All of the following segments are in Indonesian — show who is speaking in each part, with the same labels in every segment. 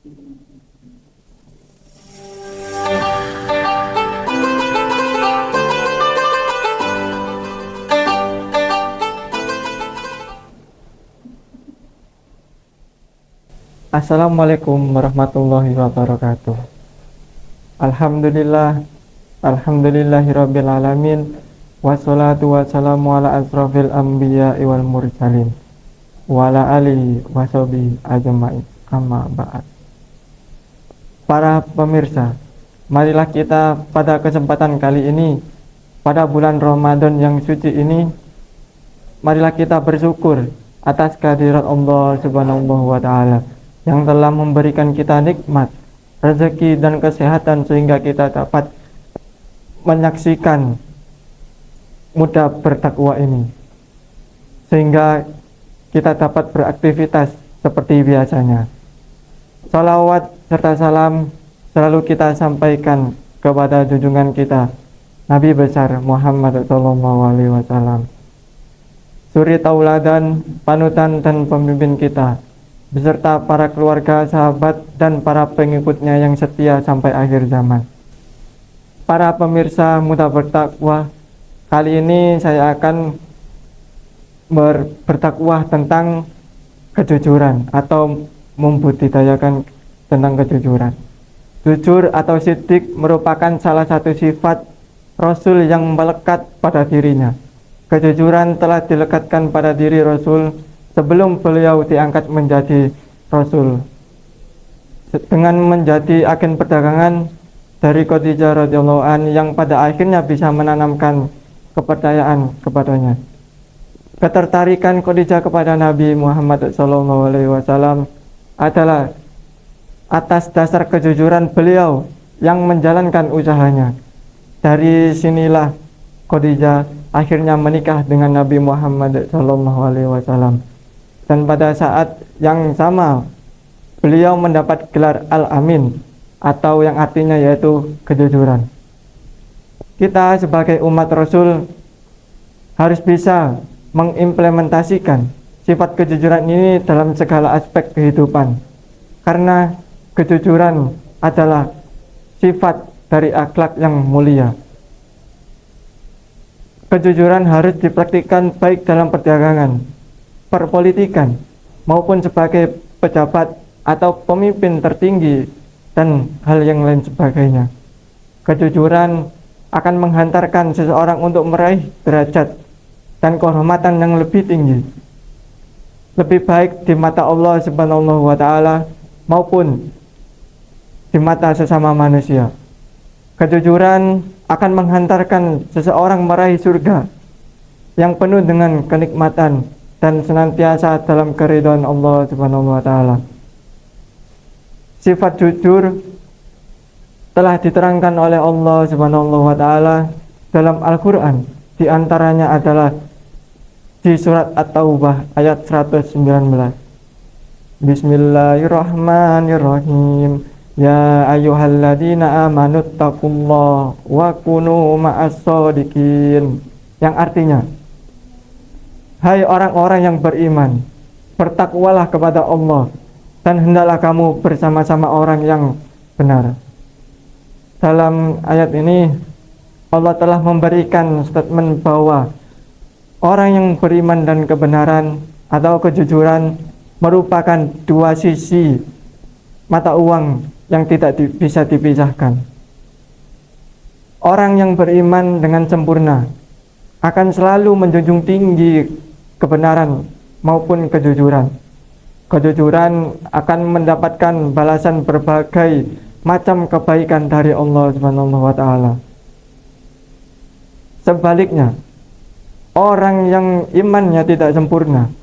Speaker 1: Assalamualaikum warahmatullahi wabarakatuh. Alhamdulillah, alhamdulillahirabbil alamin. Wassalatu wassalamu ala asrofil anbiya wal mursalin wa ala alihi washabihi ajmain. Amma ba'd. Para pemirsa, marilah kita pada kesempatan kali ini, pada bulan Ramadan yang suci ini, marilah kita bersyukur atas kehadirat Allah Subhanahu wa taala yang telah memberikan kita nikmat, rezeki dan kesehatan sehingga kita dapat menyaksikan mudah bertakwa ini, sehingga kita dapat beraktivitas seperti biasanya. Salawat serta salam selalu kita sampaikan kepada junjungan kita Nabi besar Muhammad SAW, suri tauladan, panutan dan pemimpin kita, beserta para keluarga, sahabat, dan para pengikutnya yang setia sampai akhir zaman. Para pemirsa mudah bertakwa, kali ini saya akan bertakwa tentang kejujuran atau membudidayakan tentang kejujuran. Jujur atau siddiq merupakan salah satu sifat Rasul yang melekat pada dirinya. Kejujuran telah dilekatkan pada diri Rasul sebelum beliau diangkat menjadi Rasul, dengan menjadi agen perdagangan dari Khadijah radhiyallahu an yang pada akhirnya bisa menanamkan kepercayaan kepadanya. Ketertarikan Khadijah kepada Nabi Muhammad SAW adalah atas dasar kejujuran beliau yang menjalankan usahanya. Dari sinilah Khadijah akhirnya menikah dengan Nabi Muhammad SAW. Dan pada saat yang sama beliau mendapat gelar Al-Amin, atau yang artinya yaitu kejujuran. Kita sebagai umat Rasul harus bisa mengimplementasikan sifat kejujuran ini dalam segala aspek kehidupan, karena kejujuran adalah sifat dari akhlak yang mulia. Kejujuran harus dipraktikkan baik dalam perdagangan, perpolitikan, maupun sebagai pejabat atau pemimpin tertinggi dan hal yang lain sebagainya. Kejujuran akan menghantarkan seseorang untuk meraih derajat dan kehormatan yang lebih tinggi, lebih baik di mata Allah Subhanahu wa taala maupun di mata sesama manusia. Kejujuran akan menghantarkan seseorang meraih surga yang penuh dengan kenikmatan dan senantiasa dalam keridhaan Allah Subhanahu wa taala. Sifat jujur telah diterangkan oleh Allah Subhanahu wa taala dalam Al-Qur'an. Di antaranya adalah di surat At-Taubah ayat 119. Bismillahirrahmanirrahim. Ya ayyuhalladzina amanu taqullaha wa kunu ma'as-shodiqin. Yang artinya, hai orang-orang yang beriman, bertakwalah kepada Allah dan hendaklah kamu bersama-sama orang yang benar. Dalam ayat ini Allah telah memberikan statement bahwa orang yang beriman dan kebenaran atau kejujuran merupakan dua sisi mata uang yang tidak bisa dipisahkan. Orang yang beriman dengan sempurna akan selalu menjunjung tinggi kebenaran maupun kejujuran. Kejujuran akan mendapatkan balasan berbagai macam kebaikan dari Allah Subhanahu wa taala. Sebaliknya, orang yang imannya tidak sempurna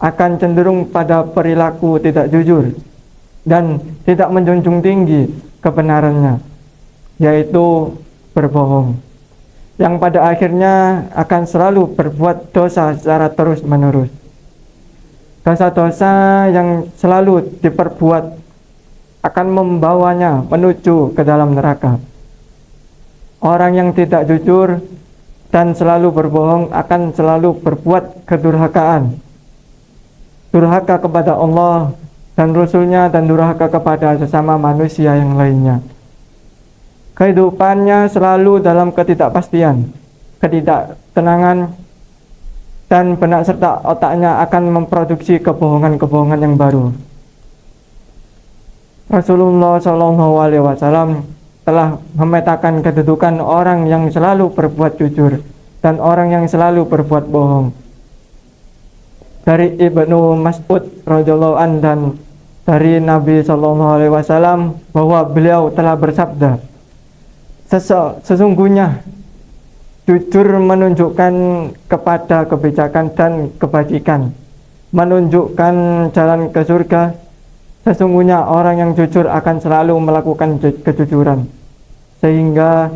Speaker 1: akan cenderung pada perilaku tidak jujur dan tidak menjunjung tinggi kebenarannya, yaitu berbohong, yang pada akhirnya akan selalu berbuat dosa secara terus-menerus. Dosa-dosa yang selalu diperbuat akan membawanya menuju ke dalam neraka. Orang yang tidak jujur dan selalu berbohong akan selalu berbuat kedurhakaan, durhaka kepada Allah dan Rasulnya dan durhaka kepada sesama manusia yang lainnya. Kehidupannya selalu dalam ketidakpastian, ketidaktenangan, dan benak serta otaknya akan memproduksi kebohongan-kebohongan yang baru. Rasulullah SAW telah memetakan kedudukan orang yang selalu berbuat jujur dan orang yang selalu berbuat bohong. Dari Ibnu Mas'ud radhiyallahu an dan dari Nabi SAW bahwa beliau telah bersabda, sesungguhnya jujur menunjukkan kepada kebijakan dan kebajikan, menunjukkan jalan ke surga. Sesungguhnya orang yang jujur akan selalu melakukan kejujuran, sehingga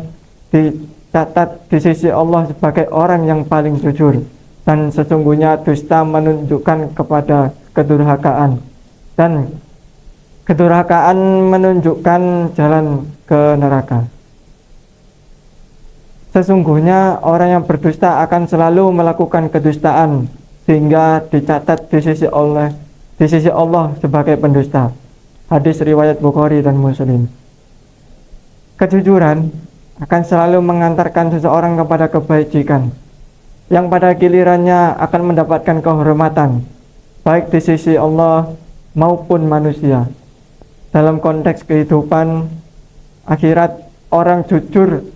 Speaker 1: dicatat di sisi Allah sebagai orang yang paling jujur. Dan sesungguhnya dusta menunjukkan kepada kedurhakaan, dan kedurhakaan menunjukkan jalan ke neraka. Sesungguhnya orang yang berdusta akan selalu melakukan kedustaan, sehingga dicatat di sisi Allah sebagai pendusta. Hadis riwayat Bukhari dan Muslim. Kejujuran akan selalu mengantarkan seseorang kepada kebajikan, yang pada gilirannya akan mendapatkan kehormatan, baik di sisi Allah maupun manusia. Dalam konteks kehidupan akhirat, orang jujur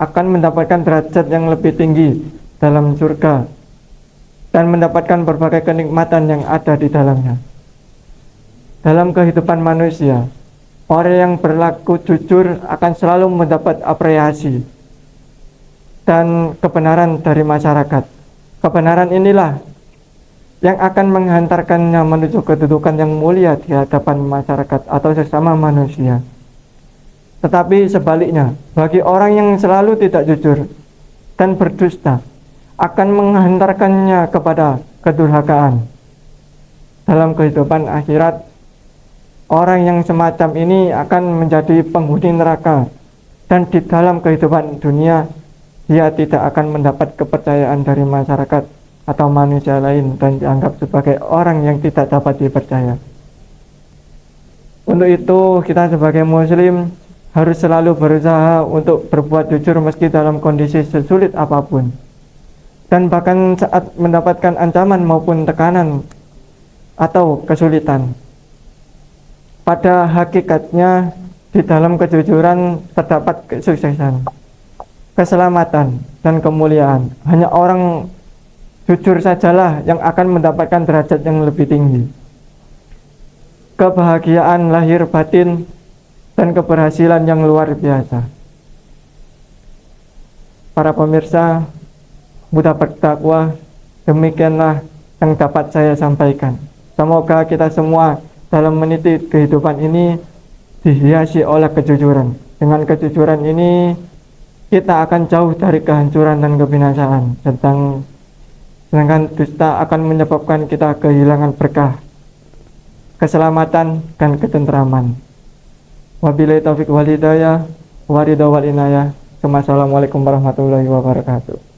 Speaker 1: akan mendapatkan derajat yang lebih tinggi dalam surga dan mendapatkan berbagai kenikmatan yang ada di dalamnya. Dalam kehidupan manusia, orang yang berlaku jujur akan selalu mendapat apresiasi dan kebenaran dari masyarakat. Kebenaran inilah yang akan menghantarkannya menuju kedudukan yang mulia di hadapan masyarakat atau sesama manusia. Tetapi sebaliknya, bagi orang yang selalu tidak jujur dan berdusta, akan menghantarkannya kepada kedurhakaan. Dalam kehidupan akhirat, orang yang semacam ini akan menjadi penghuni neraka, dan di dalam kehidupan dunia dia tidak akan mendapat kepercayaan dari masyarakat atau manusia lain dan dianggap sebagai orang yang tidak dapat dipercaya. Untuk itu kita sebagai muslim harus selalu berusaha untuk berbuat jujur meski dalam kondisi sesulit apapun, dan bahkan saat mendapatkan ancaman maupun tekanan atau kesulitan. Pada hakikatnya di dalam kejujuran terdapat kesuksesan, keselamatan, dan kemuliaan. Hanya orang jujur sajalah yang akan mendapatkan derajat yang lebih tinggi, kebahagiaan lahir batin, dan keberhasilan yang luar biasa. Para pemirsa, mudah bertakwa, demikianlah yang dapat saya sampaikan. Semoga kita semua dalam meniti kehidupan ini dihiasi oleh kejujuran. Dengan kejujuran ini kita akan jauh dari kehancuran dan kebinasaan, sedangkan dusta akan menyebabkan kita kehilangan berkah, keselamatan, dan ketentraman. Wabillahi taufiq wal hidayah, wa ridha wal inayah. Wassalamualaikum warahmatullahi wabarakatuh.